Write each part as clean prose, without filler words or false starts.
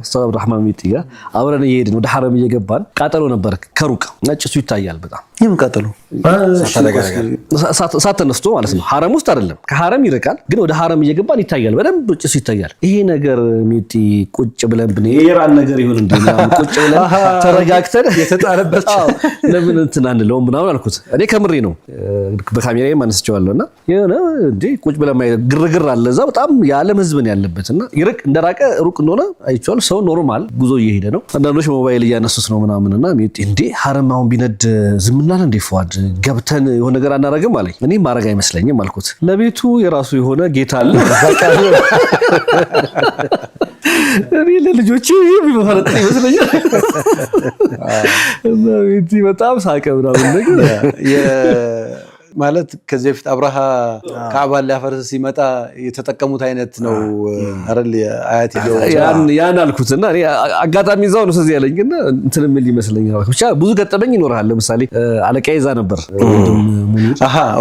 ኡስታዝ አብዱራህማን ሚጥያ አብረን እየሄድን ወደ ሐረም እየገባን ቃጠሎ ነበር ከሩቅ ነጭሱ ይታያል በጣም ይሄም ቃጠሎ ሳት ተነስቶ ማለት ነው ሐረም ውስጥ አይደለም ከሐረም ይርቃል ግን ወደ ሐረም እየገባን ይታያል በደንብ ጭሱ ይታያል ይሄ ነገር ሚጢ ቁጭ ብለን ብኔ የኢራን ነገር ይሁን እንዴ ቁጭ ብለን ተረጋግተን የተጣለበት ለምን እንትን አንለውም ምናምን አልኩት እኔ ከምሬ ነው በካሜራዬ ማንስቸዋለሁና የሆነ እንዴ ቁጭ ብለን ግርግር አለ እዛ በጣም የዓለም ህዝብ ነው ያለበትና ይርቅ እንደራቀ ሩቅ እንደሆነ አይቻል ሰው ኖርማል ጉዞ እየሄደ ነው አንዳንዶች ሞባይል እያነሱት ነው ምናምንና ሚጢ እንዴ ሐረም አሁን ቢነድ ዝምናል እንዴ ፏድ ገብተን የሆነ ነገር አናረጋም አለኝ እኔ ማረጋ አይመስለኝም አልኩት ለቤቱ የራሱ የሆነ ጌታ አለ እኔ ለልጆቼ የሚመረጥ ይመስለኛል እና ሚጢ በጣም ሳቀ ምናምን ነገር ማለት ከዚህ በፊት አብራሃ ካዕባን ሊያፈርስ ሲመጣ የተጠቀሙት አይነት ነው አይደል አያት ያን አልኩትና እኔ አጋጣሚ እዛው ነው ስለዚህ ያለኝ ግን እንትን ምን ይመስለኛል ብቻ ብዙ ገጠመኝ ይኖርሃል ለምሳሌ አለቃዬ እዛ ነበር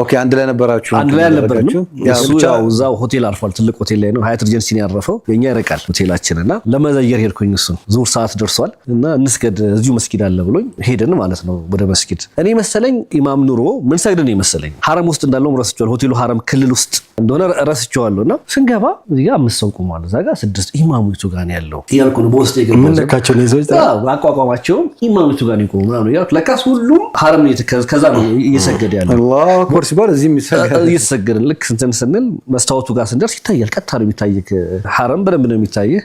ኦኬ አንድ ላይ ነበራችሁ አንድ ላይ ነበርኩ ያው እዛው ሆቴል አልፏል ትልቅ ሆቴል ላይ ነው ሀያት ሪጀንሲ ነው ያረፈው የኛ ይረቃል ሆቴላችንና ለመዘየር ሄድኩኝ እሱ ዙር ሰዓት ደርሷል እና እንስገድ እዚሁ መስጊድ አለ ብሎኝ ሄደን ማለት ነው ወደ መስጊድ እኔ መሰለኝ ኢማም ኑሮ ምን ሰግድ ነው መሰለኝ ሐረም ውስጥ እንዳለው ረስቸዋለሁ ሆቴሉ ሐረም ክልል ውስጥ እንደሆነ ረስቸዋለሁና ስንገባ እዚህ ጋር አምስት ቆሟል እዛ ጋር 6 ኢማሞቹ ጋር ነው ያለው ያልኩ ነው በውስጥ የገባው ምን ለካቸው ነው ይዘው አቋቋማቸው ኢማሞቹ ጋር ነው ቆሞ ምናምን ያልኩ ለካስ ሁሉም ሐረም ነው ከዛ ነው እየሰገደ ያለው አላሁ አክበር ሲባል እዚህ እየሰገደ ልክ እንትን ስንል መስታወቱ ጋር ስንደርስ ይታያል ቀጥታ ነው የሚታየው ሐረም በደንብ ነው የሚታየው